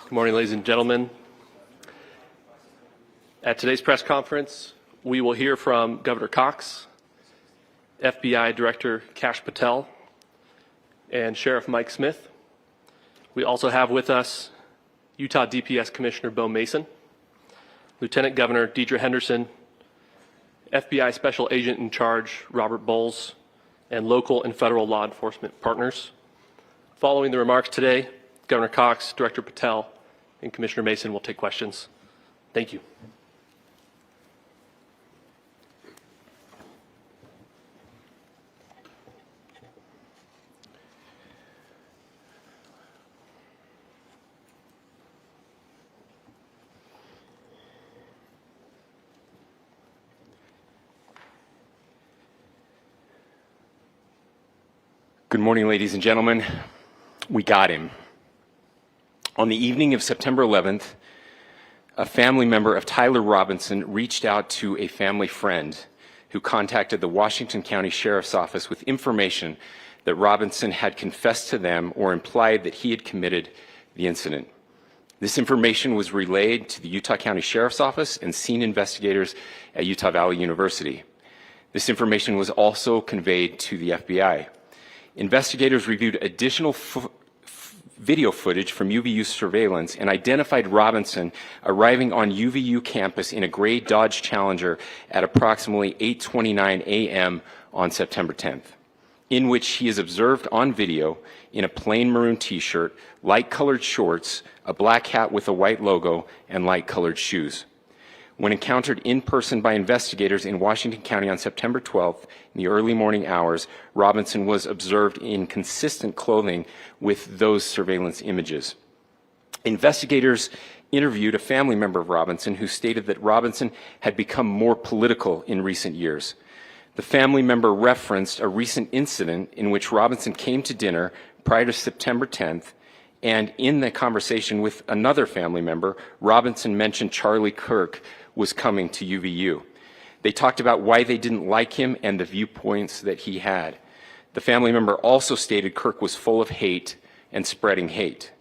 Good morning, ladies and gentlemen. At today's press conference, we will hear from Governor Cox, FBI Director Kash Patel, and Sheriff Mike Smith. We also have with us Utah DPS Commissioner Bo Mason, Lieutenant Governor Deidre Henderson, FBI Special Agent in Charge Robert Bowles, and local and federal law enforcement partners. Following the remarks today, Governor Cox, Director Patel, and Commissioner Mason will take questions. Thank you. Good morning, ladies and gentlemen. We got him. On the evening of September 11th, a family member of Tyler Robinson reached out to a family friend who contacted the Washington County Sheriff's Office with information that Robinson had confessed to them or implied that he had committed the incident. This information was relayed to the Utah County Sheriff's Office and scene investigators at Utah Valley University. This information was also conveyed to the FBI. Investigators reviewed additional video footage from UVU surveillance and identified Robinson arriving on UVU campus in a gray Dodge Challenger at approximately 8:29 a.m. on September 10th, in which he is observed on video in a plain maroon t-shirt, light-colored shorts, a black hat with a white logo, and light-colored shoes. When encountered in person by investigators in Washington County on September 12th in the early morning hours, Robinson was observed in consistent clothing with those surveillance images. Investigators interviewed a family member of Robinson who stated that Robinson had become more political in recent years. The family member referenced a recent incident in which Robinson came to dinner prior to September 10th, and in the conversation with another family member, Robinson mentioned Charlie Kirk was coming to UVU. They talked about why they didn't like him and the viewpoints that he had. The family member also stated Kirk was full of hate and spreading hate.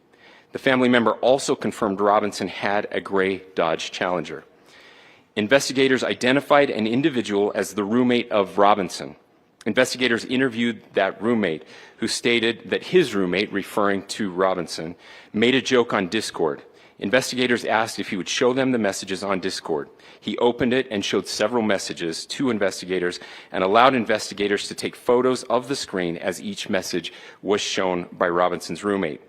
The family member also confirmed Robinson had a gray Dodge Challenger. Investigators identified an individual as the roommate of Robinson. Investigators interviewed that roommate, who stated that his roommate, referring to Robinson, made a joke on Discord. Investigators asked if he would show them the messages on Discord. He opened it and showed several messages to investigators and allowed investigators to take photos of the screen as each message was shown by Robinson's roommate.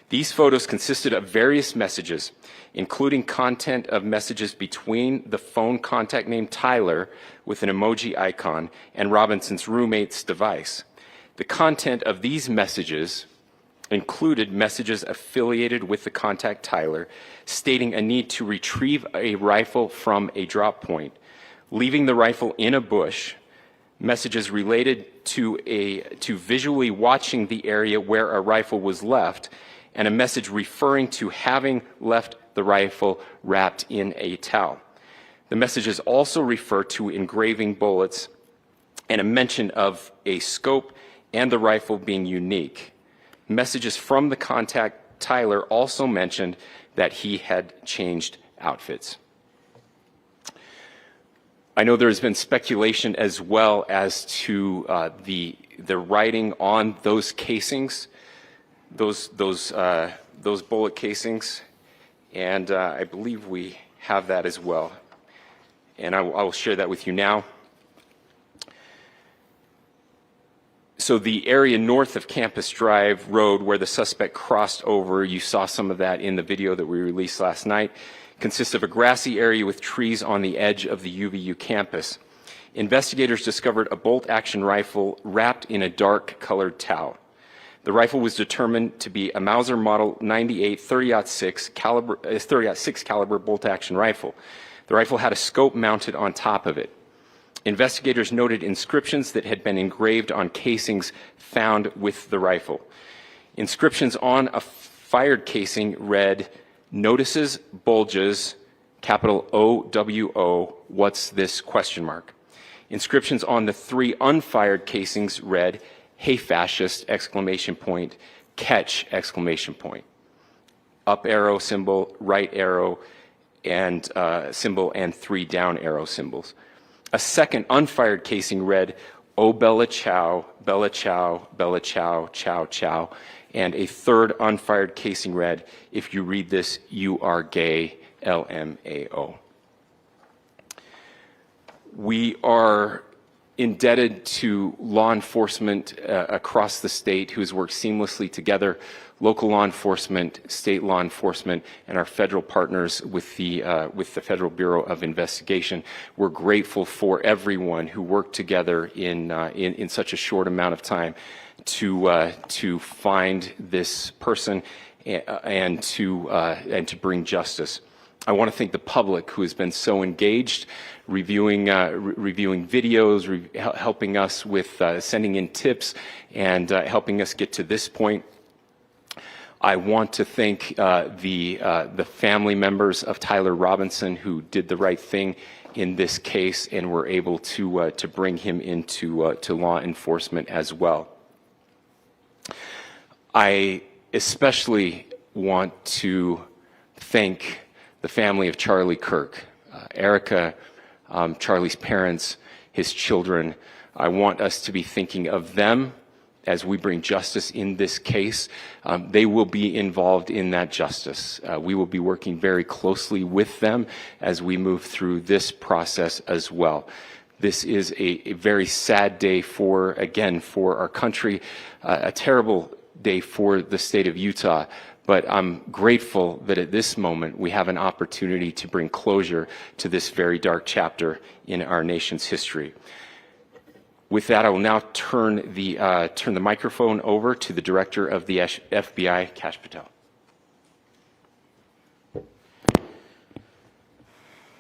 These photos consisted of various messages, including content of messages between the phone contact named Tyler with an emoji icon and Robinson's roommate's device. The content of these messages included messages affiliated with the contact Tyler, stating a need to retrieve a rifle from a drop point, leaving the rifle in a bush, messages related to visually watching the area where a rifle was left, and a message referring to having left the rifle wrapped in a towel. The messages also refer to engraving bullets and a mention of a scope and the rifle being unique. Messages from the contact Tyler also mentioned that he had changed outfits. I know there has been speculation as well as to the writing on those casings, those bullet casings, and I believe we have that as well. And I will share that with you now. So the area north of Campus Drive Road where the suspect crossed over, you saw some of that in the video that we released last night, consists of a grassy area with trees on the edge of the UVU campus. Investigators discovered a bolt-action rifle wrapped in a dark-colored towel. The rifle was determined to be a Mauser Model 98 30-06 caliber bolt-action rifle. The rifle had a scope mounted on top of it. Investigators noted inscriptions that had been engraved on casings found with the rifle. Inscriptions on a fired casing read, "Notices, bulges, capital OWO, what's this, question mark." Inscriptions on the 3 unfired casings read, "Hey fascist, exclamation point, catch, exclamation point." up arrow symbol, right arrow and symbol, and 3 down arrow symbols. A second unfired casing read, "Oh Bella Chow, Bella Chow, Bella Chow, Chow Chow," and a third unfired casing read, "If you read this, you are gay, LMAO." We are indebted to law enforcement across the state who has worked seamlessly together, local law enforcement, state law enforcement, and our federal partners with the Federal Bureau of Investigation. We're grateful for everyone who worked together in such a short amount of time to find this person and to bring justice. I want to thank the public who has been so engaged, reviewing videos, helping us with sending in tips, and helping us get to this point. I want to thank the family members of Tyler Robinson who did the right thing in this case and were able to bring him into to law enforcement as well. I especially want to thank the family of Charlie Kirk, Erica, Charlie's parents, his children. I want us to be thinking of them as we bring justice in this case. They will be involved in that justice. We will be working very closely with them as we move through this process as well. This is a very sad day for our country, a terrible day for the state of Utah. But I'm grateful that at this moment we have an opportunity to bring closure to this very dark chapter in our nation's history. With that, I will now turn the microphone over to the Director of the FBI, Kash Patel.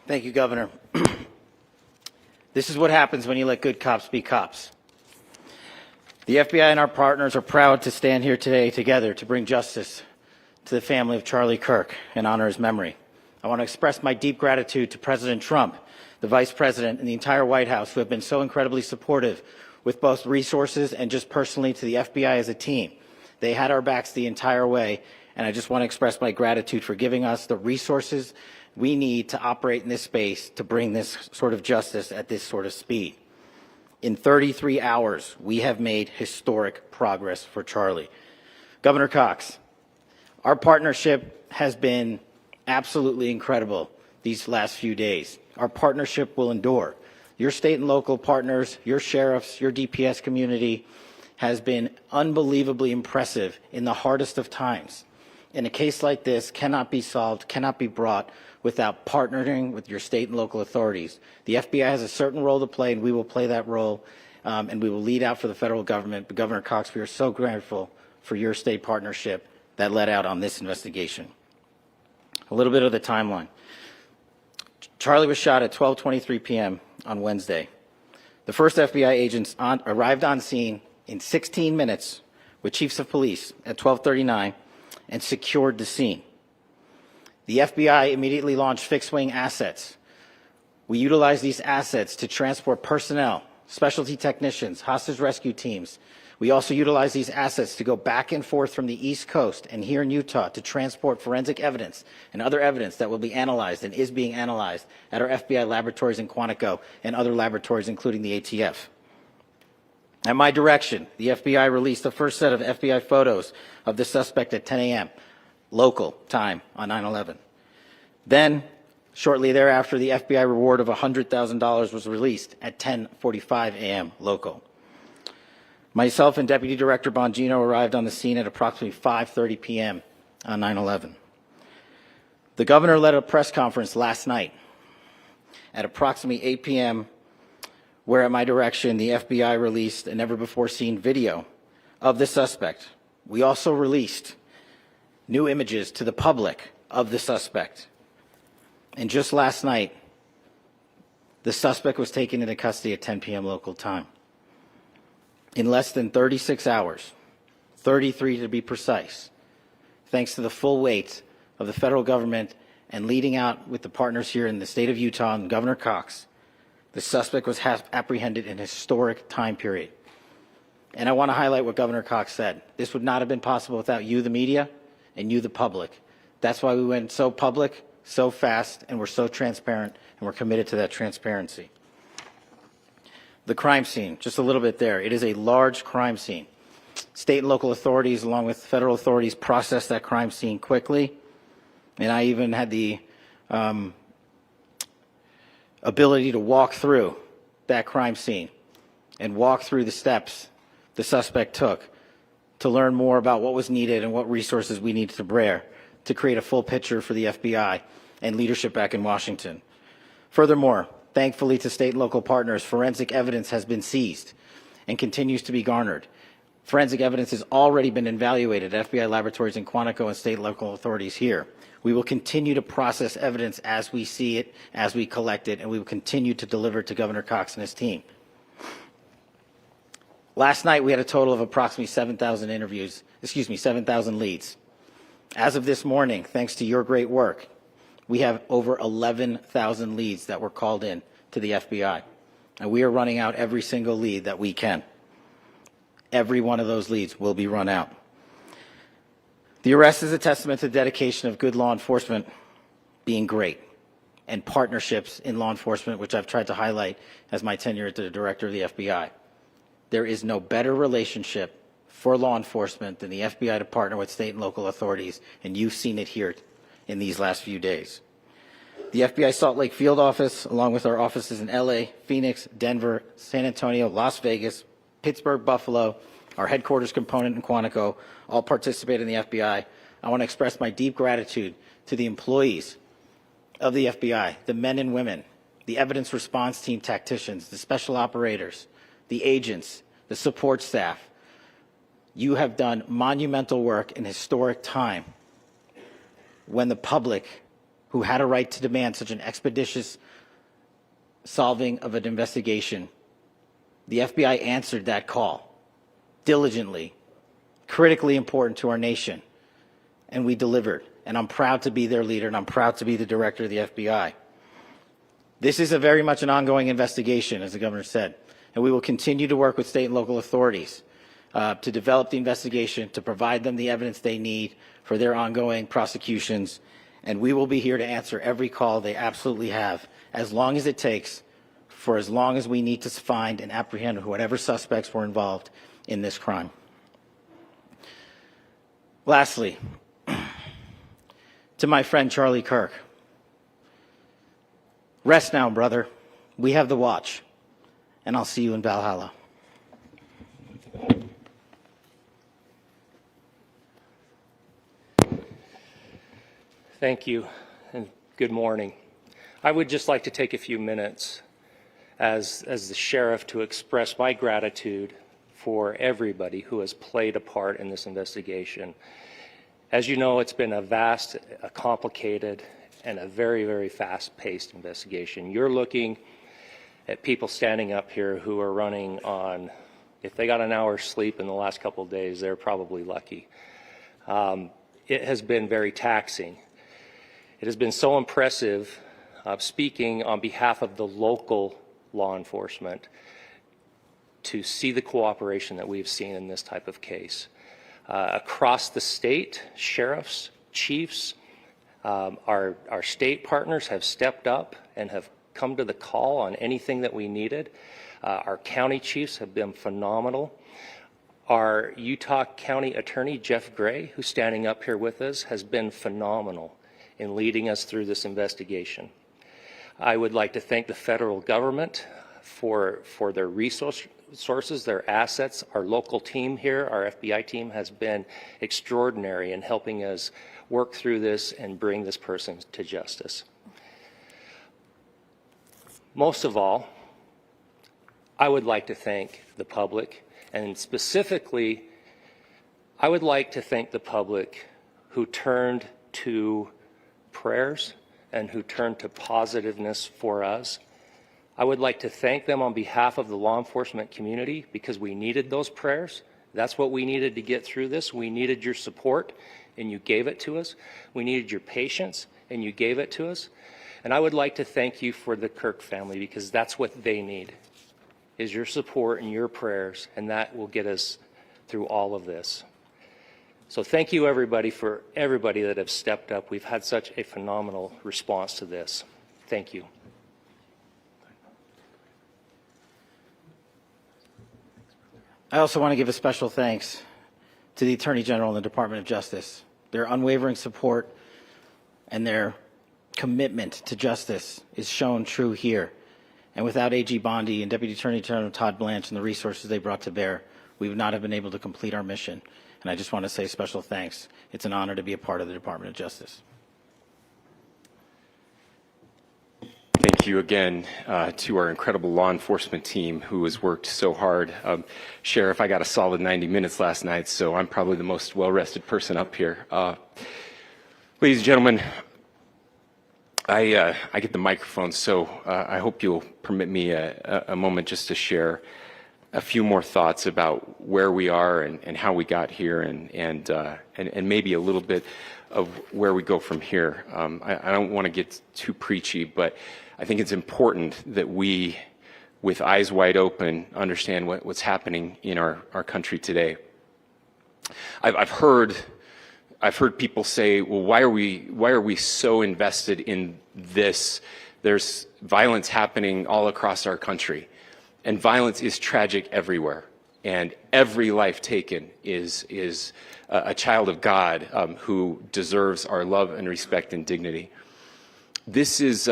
Thank you, Governor. This is what happens when you let good cops be cops. The FBI and our partners are proud to stand here today together to bring justice to the family of Charlie Kirk and honor his memory. I want to express my deep gratitude to President Trump, the Vice President, and the entire White House who have been so incredibly supportive with both resources and just personally to the FBI as a team. They had our backs the entire way, and I just want to express my gratitude for giving us the resources we need to operate in this space to bring this sort of justice at this sort of speed. In 33 hours, we have made historic progress for Charlie. Governor Cox, our partnership has been absolutely incredible these last few days. Our partnership will endure. Your state and local partners, your sheriffs, your DPS community has been unbelievably impressive in the hardest of times. And a case like this cannot be solved, cannot be brought without partnering with your state and local authorities. The FBI has a certain role to play, and we will play that role, and we will lead out for the federal government. But Governor Cox, we are so grateful for your state partnership that led out on this investigation. A little bit of the timeline. Charlie was shot at 12:23 p.m. on Wednesday. The first FBI agents arrived on scene in 16 minutes with chiefs of police at 12:39 and secured the scene. The FBI immediately launched fixed-wing assets. We utilized these assets to transport personnel, specialty technicians, hostage rescue teams. We also utilize these assets to go back and forth from the East Coast and here in Utah to transport forensic evidence and other evidence that will be analyzed and is being analyzed at our FBI laboratories in Quantico and other laboratories, including the ATF. At my direction, the FBI released the first set of FBI photos of the suspect at 10 a.m. local time on 9/11. Then, shortly thereafter, the FBI reward of $100,000 was released at 10:45 a.m. local. Myself and Deputy Director Bongino arrived on the scene at approximately 5:30 p.m. on 9/11. The governor led a press conference last night at approximately 8 p.m., where at my direction, the FBI released a never-before-seen video of the suspect. We also released new images to the public of the suspect. And just last night, the suspect was taken into custody at 10 p.m. local time. In less than 36 hours, 33 to be precise, thanks to the full weight of the federal government and leading out with the partners here in the state of Utah and Governor Cox, the suspect was apprehended in a historic time period. And I want to highlight what Governor Cox said. This would not have been possible without you, the media, and you, the public. That's why we went so public, so fast, and we're so transparent, and we're committed to that transparency. The crime scene, just a little bit there. It is a large crime scene. State and local authorities, along with federal authorities, processed that crime scene quickly. And I even had the ability to walk through that crime scene and walk through the steps the suspect took to learn more about what was needed and what resources we needed to bear to create a full picture for the FBI and leadership back in Washington. Furthermore, thankfully to state and local partners, forensic evidence has been seized and continues to be garnered. Forensic evidence has already been evaluated at FBI laboratories in Quantico and state and local authorities here. We will continue to process evidence as we see it, as we collect it, and we will continue to deliver to Governor Cox and his team. Last night, we had a total of approximately 7,000 leads. As of this morning, thanks to your great work, we have over 11,000 leads that were called in to the FBI. And we are running out every single lead that we can. Every one of those leads will be run out. The arrest is a testament to the dedication of good law enforcement being great and partnerships in law enforcement, which I've tried to highlight as my tenure as the director of the FBI. There is no better relationship for law enforcement than the FBI to partner with state and local authorities, and you've seen it here in these last few days. The FBI Salt Lake Field Office, along with our offices in LA, Phoenix, Denver, San Antonio, Las Vegas, Pittsburgh, Buffalo, our headquarters component in Quantico, all participate in the FBI. I want to express my deep gratitude to the employees of the FBI, the men and women, the evidence response team tacticians, the special operators, the agents, the support staff. You have done monumental work in historic time when the public, who had a right to demand such an expeditious solving of an investigation, the FBI answered that call diligently, critically important to our nation, and we delivered. And I'm proud to be their leader, and I'm proud to be the director of the FBI. This is a very much an ongoing investigation, as the governor said, and we will continue to work with state and local authorities to develop the investigation, to provide them the evidence they need for their ongoing prosecutions, and we will be here to answer every call they absolutely have, as long as it takes, for as long as we need to find and apprehend whatever suspects were involved in this crime. Lastly, to my friend Charlie Kirk, rest now, brother. We have the watch, and I'll see you in Valhalla. Thank you, and good morning. I would just like to take a few minutes as the sheriff to express my gratitude for everybody who has played a part in this investigation. As you know, it's been a vast, a complicated, and a very, very fast-paced investigation. You're looking at people standing up here who are running on, if they got an hour's sleep in the last couple of days, they're probably lucky. It has been very taxing. It has been so impressive, speaking on behalf of the local law enforcement, to see the cooperation that we've seen in this type of case. Across the state, sheriffs, chiefs, our state partners have stepped up and have come to the call on anything that we needed. Our county chiefs have been phenomenal. Our Utah County Attorney, Jeff Gray, who's standing up here with us, has been phenomenal in leading us through this investigation. I would like to thank the federal government for their resources, their assets. Our local team here, our FBI team, has been extraordinary in helping us work through this and bring this person to justice. Most of all, I would like to thank the public, and specifically, I would like to thank the public who turned to prayers and who turned to positiveness for us. I would like to thank them on behalf of the law enforcement community, because we needed those prayers. That's what we needed to get through this. We needed your support, and you gave it to us. We needed your patience, and you gave it to us. And I would like to thank you for the Kirk family, because that's what they need, is your support and your prayers, and that will get us through all of this. So thank you, everybody, for everybody that have stepped up. We've had such a phenomenal response to this. Thank you. I also want to give a special thanks to the Attorney General and the Department of Justice. Their unwavering support and their commitment to justice is shown true here. And without AG Bondi and Deputy Attorney General Todd Blanche and the resources they brought to bear, we would not have been able to complete our mission. And I just want to say special thanks. It's an honor to be a part of the Department of Justice. Thank you again to our incredible law enforcement team who has worked so hard. Sheriff, I got a solid 90 minutes last night, so I'm probably the most well-rested person up here. Ladies and gentlemen, I get the microphone, so I hope you'll permit me a moment just to share a few more thoughts about where we are and how we got here and maybe a little bit of where we go from here. I don't want to get too preachy, but I think it's important that we, with eyes wide open, understand what's happening in our country today. I've heard people say, well, why are we so invested in this? There's violence happening all across our country. And violence is tragic everywhere. And every life taken is a child of God who deserves our love and respect and dignity. This is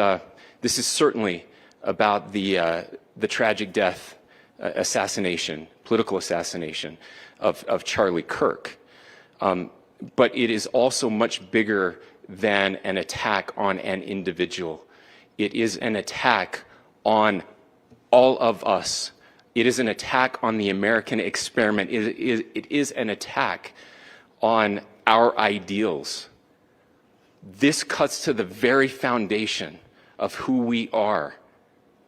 certainly about the tragic death, political assassination of Charlie Kirk. But it is also much bigger than an attack on an individual. It is an attack on all of us. It is an attack on the American experiment. It is an attack on our ideals. This cuts to the very foundation of who we are,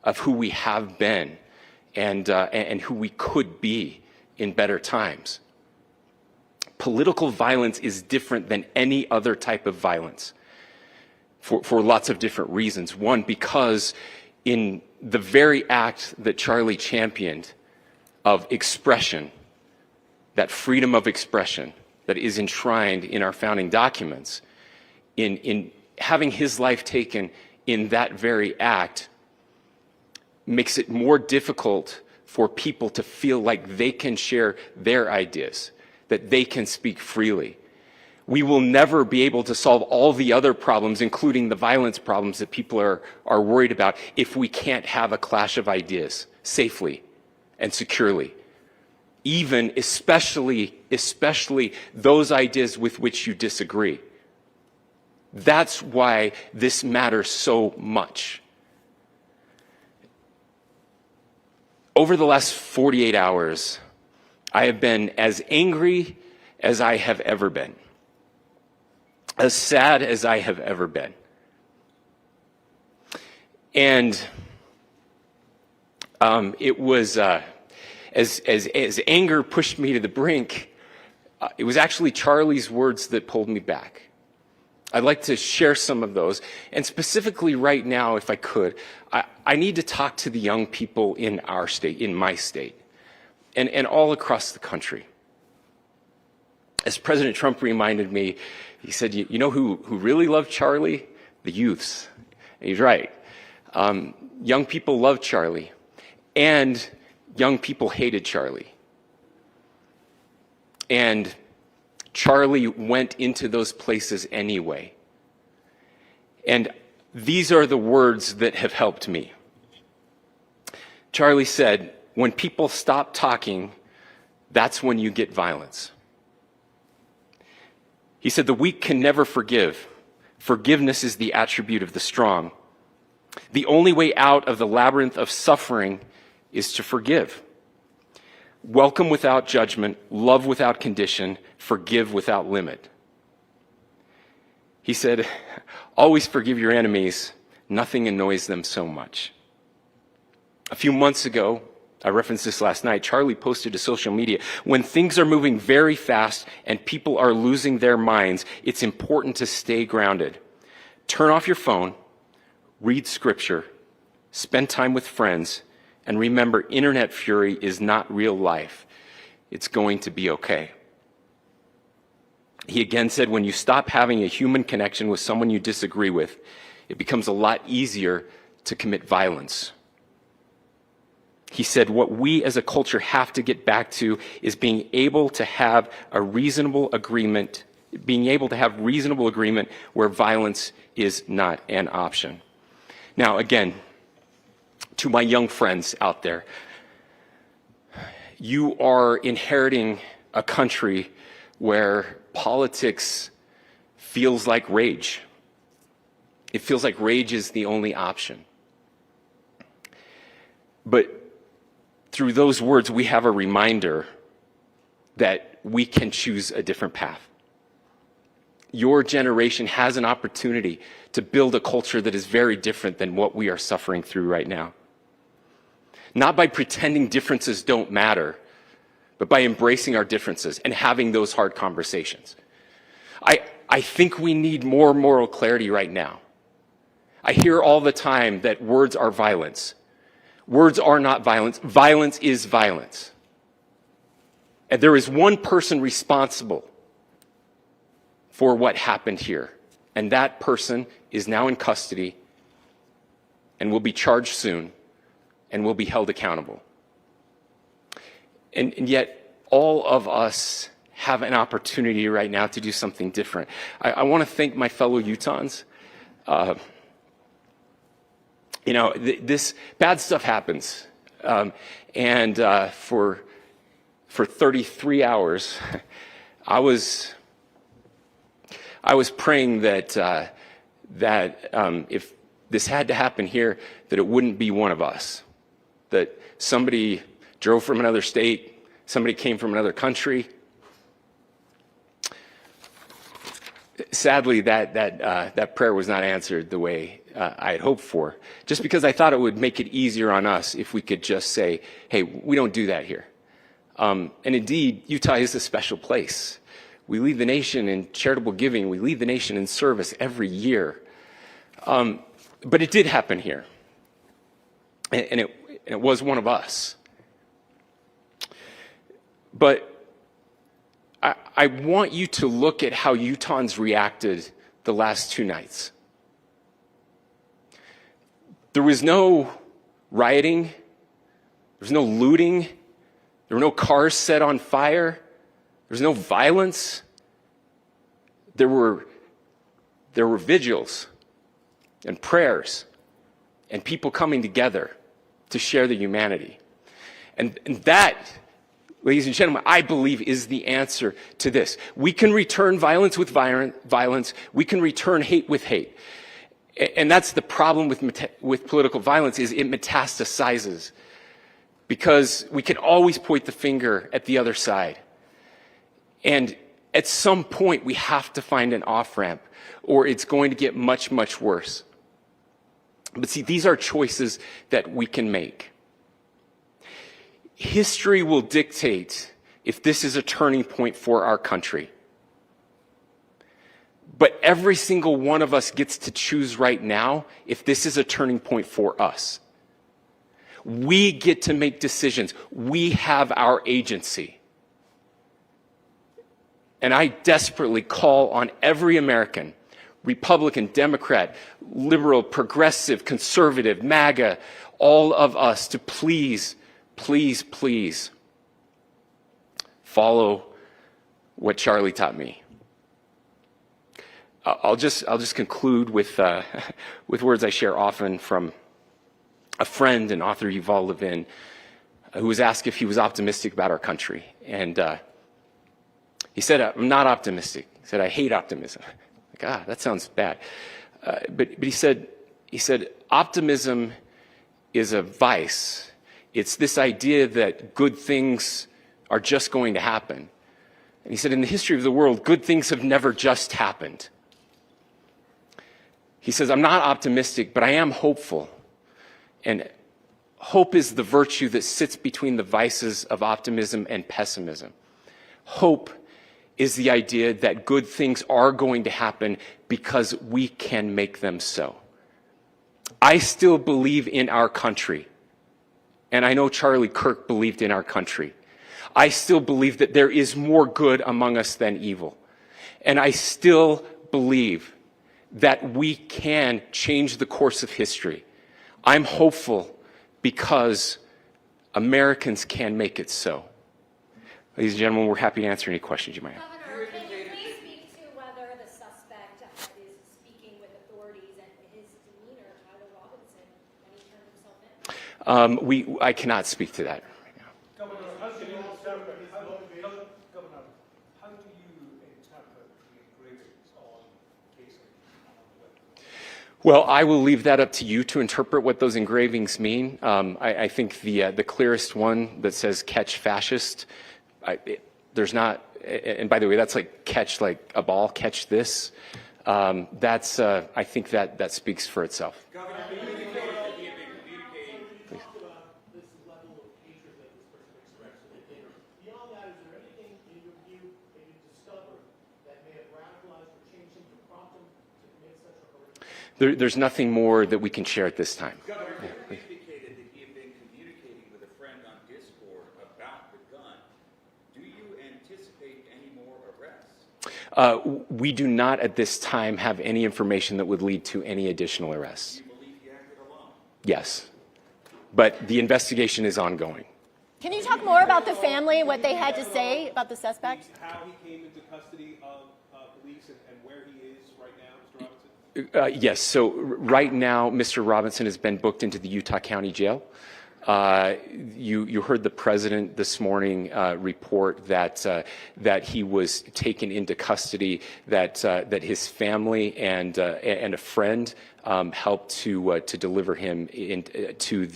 of who we have been, and who we could be in better times. Political violence is different than any other type of violence for lots of different reasons. One, because in the very act that Charlie championed of expression, that freedom of expression that is enshrined in our founding documents, in having his life taken in that very act, makes it more difficult for people to feel like they can share their ideas, that they can speak freely. We will never be able to solve all the other problems, including the violence problems that people are worried about, if we can't have a clash of ideas safely and securely. Especially those ideas with which you disagree. That's why this matters so much. Over the last 48 hours, I have been as angry as I have ever been, as sad as I have ever been. And it was, as anger pushed me to the brink, it was actually Charlie's words that pulled me back. I'd like to share some of those. And specifically right now, if I could, I need to talk to the young people in our state, in my state, and all across the country. As President Trump reminded me, he said, you know who really loved Charlie? The youths. And he's right. Young people loved Charlie, and young people hated Charlie. And Charlie went into those places anyway. And these are the words that have helped me. Charlie said, when people stop talking, that's when you get violence. He said, the weak can never forgive. Forgiveness is the attribute of the strong. The only way out of the labyrinth of suffering is to forgive. Welcome without judgment, love without condition, forgive without limit. He said, always forgive your enemies. Nothing annoys them so much. A few months ago, I referenced this last night, Charlie posted to social media, when things are moving very fast and people are losing their minds, it's important to stay grounded. Turn off your phone, read scripture, spend time with friends, and remember, internet fury is not real life. It's going to be okay. He again said, when you stop having a human connection with someone you disagree with, it becomes a lot easier to commit violence. He said, what we as a culture have to get back to is being able to have a reasonable agreement, where violence is not an option. Now, again, to my young friends out there, you are inheriting a country where politics feels like rage. It feels like rage is the only option. But through those words, we have a reminder that we can choose a different path. Your generation has an opportunity to build a culture that is very different than what we are suffering through right now. Not by pretending differences don't matter, but by embracing our differences and having those hard conversations. I think we need more moral clarity right now. I hear all the time that words are violence. Words are not violence. Violence is violence. And there is one person responsible for what happened here. And that person is now in custody and will be charged soon and will be held accountable. And yet, all of us have an opportunity right now to do something different. I want to thank my fellow Utahns. This bad stuff happens. For 33 hours, I was praying that if this had to happen here, that it wouldn't be one of us. That somebody drove from another state, somebody came from another country. Sadly, that prayer was not answered the way I had hoped for, just because I thought it would make it easier on us if we could just say, hey, we don't do that here. And indeed, Utah is a special place. We lead the nation in charitable giving. We lead the nation in service every year. But it did happen here. And it was one of us. But I want you to look at how Utahns reacted the last 2 nights. There was no rioting. There was no looting. There were no cars set on fire. There was no violence. There were vigils and prayers and people coming together to share the humanity. And that, ladies and gentlemen, I believe is the answer to this. We can return violence with violence. We can return hate with hate. And that's the problem with political violence, is it metastasizes. Because we can always point the finger at the other side. And at some point, we have to find an off-ramp, or it's going to get much, much worse. But see, these are choices that we can make. History will dictate if this is a turning point for our country. But every single one of us gets to choose right now if this is a turning point for us. We get to make decisions. We have our agency. And I desperately call on every American, Republican, Democrat, liberal, progressive, conservative, MAGA, all of us to please, please, please follow what Charlie taught me. I'll just conclude with words I share often from a friend and author, Yuval Levin, who was asked if he was optimistic about our country. And he said, I'm not optimistic. He said, I hate optimism. Like, that sounds bad. But he said, optimism is a vice. It's this idea that good things are just going to happen. And he said, in the history of the world, good things have never just happened. He says, I'm not optimistic, but I am hopeful. And hope is the virtue that sits between the vices of optimism and pessimism. Hope is the idea that good things are going to happen because we can make them so. I still believe in our country. And I know Charlie Kirk believed in our country. I still believe that there is more good among us than evil. And I still believe that we can change the course of history. I'm hopeful because Americans can make it so. Ladies and gentlemen, we're happy to answer any questions you might have. Governor, can you please speak to whether the suspect is speaking with authorities and his demeanor, Tyler Robinson, when he turned himself in? I cannot speak to that right now. Governor, how do you interpret the engravings on casing on the weapon? Well, I will leave that up to you to interpret what those engravings mean. I think the clearest one that says "catch fascist," there's not, and by the way, that's like catch like a ball, catch this. That's I think that speaks for itself. Governor, can you indicate that he had been communicating? Talk about this level of hatred that this person expressed. Beyond that, is there anything in your view that you discovered that may have radicalized or changed him to prompt him to commit such a horrific? There's nothing more that we can share at this time. Governor, you indicated that he had been communicating with a friend on Discord about the gun. Do you anticipate any more arrests? We do not at this time have any information that would lead to any additional arrests. Do you believe he acted alone? Yes, but the investigation is ongoing. Can you talk more about the family, what they had to say about the suspect? How he came into custody of police and where he is right now, Mr. Robinson? Yes, so right now, Mr. Robinson has been booked into the Utah County Jail. You heard the president this morning report that he was taken into custody, that his family and a friend helped to deliver him into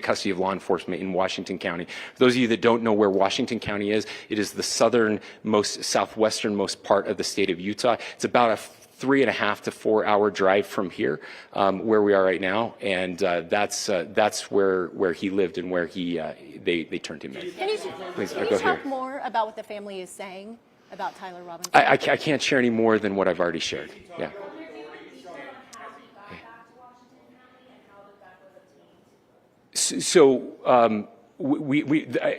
custody of law enforcement in Washington County. For those of you that don't know where Washington County is, it is the southwesternmost part of the state of Utah. It's about a 3.5 to 4 hour drive from here, where we are right now, and that's where he lived and where they turned him in. Can you, Please, can you go talk here. more about what the family is saying about Tyler Robinson? I can't share any more than what I've already shared. Yeah. So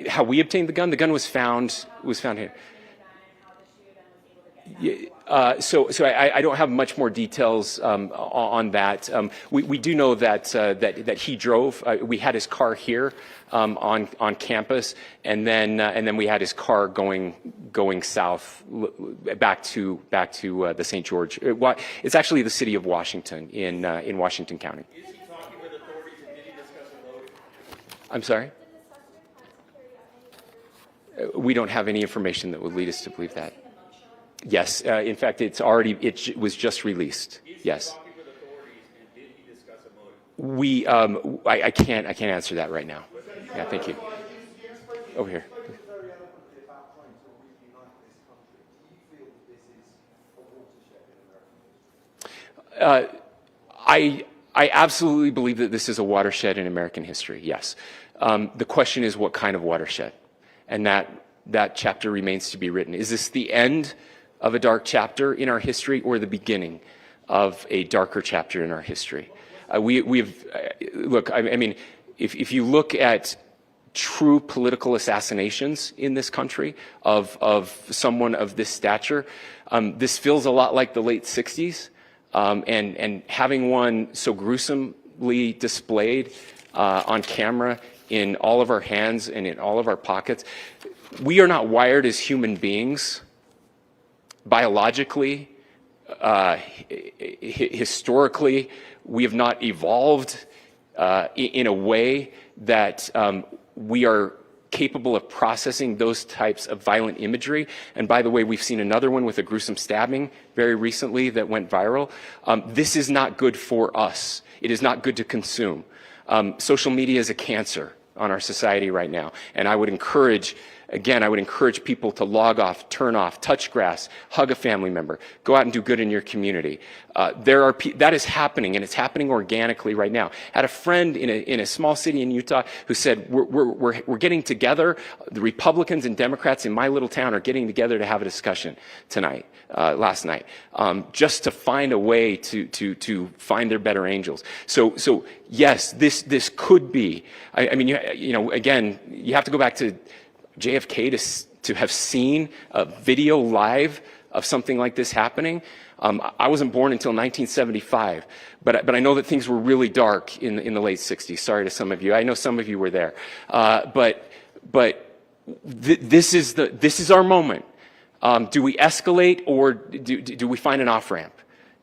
how we obtained the gun? The gun was found here. So I don't have much more details on that. We do know that he drove. We had his car here on campus, and then we had his car going south back to the St. George. It's actually the city of Washington in Washington County. Is he talking with authorities and did he discuss a motive? I'm sorry? We don't have any information that would lead us to believe that. Yes, in fact, it was just released. Yes. Is he talking with authorities and did he discuss a motive? I can't answer that right now. Yeah, thank you. Over here. Very eloquently about trying to reunite this country. Do you feel that this is a watershed in American history? I absolutely believe that this is a watershed in American history, yes. The question is what kind of watershed? And that chapter remains to be written. Is this the end of a dark chapter in our history or the beginning of a darker chapter in our history? Look, I mean, if you look at true political assassinations in this country of someone of this stature, this feels a lot like the late 60s. And having one so gruesomely displayed on camera in all of our hands and in all of our pockets, we are not wired as human beings biologically, historically. We have not evolved in a way that we are capable of processing those types of violent imagery. And by the way, we've seen another one with a gruesome stabbing very recently that went viral. This is not good for us. It is not good to consume. Social media is a cancer on our society right now. And I would encourage people to log off, turn off, touch grass, hug a family member, go out and do good in your community. That is happening, and it's happening organically right now. I had a friend in a small city in Utah who said, we're getting together, the Republicans and Democrats in my little town are getting together to have a discussion last night, just to find a way to find their better angels. So yes, this could be, I mean, again, you have to go back to JFK to have seen a video live of something like this happening. I wasn't born until 1975, but I know that things were really dark in the late 60s. Sorry to some of you. I know some of you were there. This is our moment. Do we escalate, or do we find an off-ramp?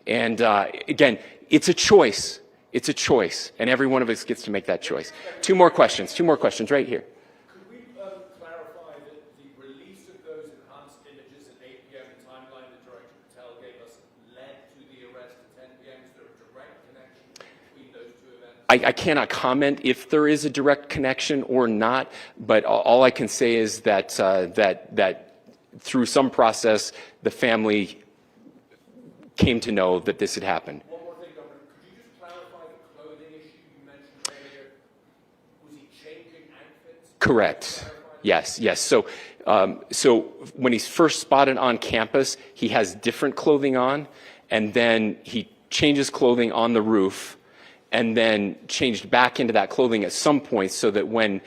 And again, it's a choice. It's a choice, and every one of us gets to make that choice. Two more questions right here. Could we clarify that the release of those enhanced images at 8 p.m., the timeline that Director Patel gave us, led to the arrest at 10 p.m.? Is there a direct connection between those two events? I cannot comment if there is a direct connection or not, but all I can say is that through some process, the family came to know that this had happened. One more thing, Governor. Could you just clarify the clothing issue you mentioned earlier? Was he changing outfits? Correct. Yes. So when he's first spotted on campus, he has different clothing on, and then he changes clothing on the roof, and then changed back into that clothing at some point, so that when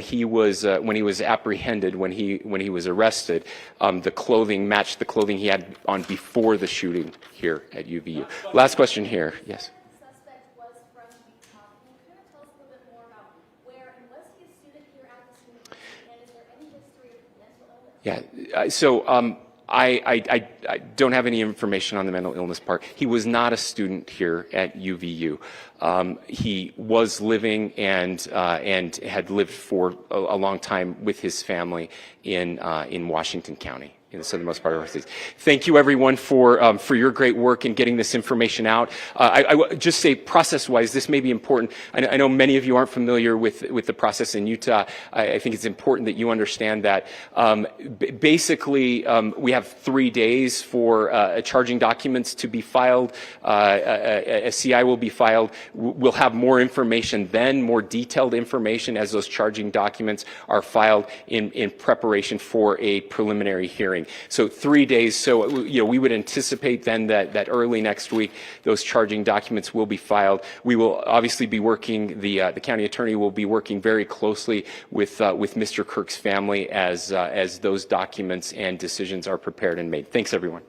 he was apprehended, when he was arrested, the clothing matched the clothing he had on before the shooting here at UVU. Last question here. Yes. The suspect was from Utah. Can you kind of tell us a little bit more about where, and was he a student here at this university, and is there any history of mental illness? Yeah. So I don't have any information on the mental illness part. He was not a student here at UVU. He was living and had lived for a long time with his family in Washington County, in the southernmost part of our state. Thank you, everyone, for your great work in getting this information out. I would just say, process-wise, this may be important. I know many of you aren't familiar with the process in Utah. I think it's important that you understand that. Basically, we have 3 days for charging documents to be filed. A CI will be filed. We'll have more information then, more detailed information as those charging documents are filed in preparation for a preliminary hearing. So 3 days. So we would anticipate then that early next week those charging documents will be filed. We will obviously be working. The county attorney will be working very closely with Mr. Kirk's family as those documents and decisions are prepared and made. Thanks, everyone.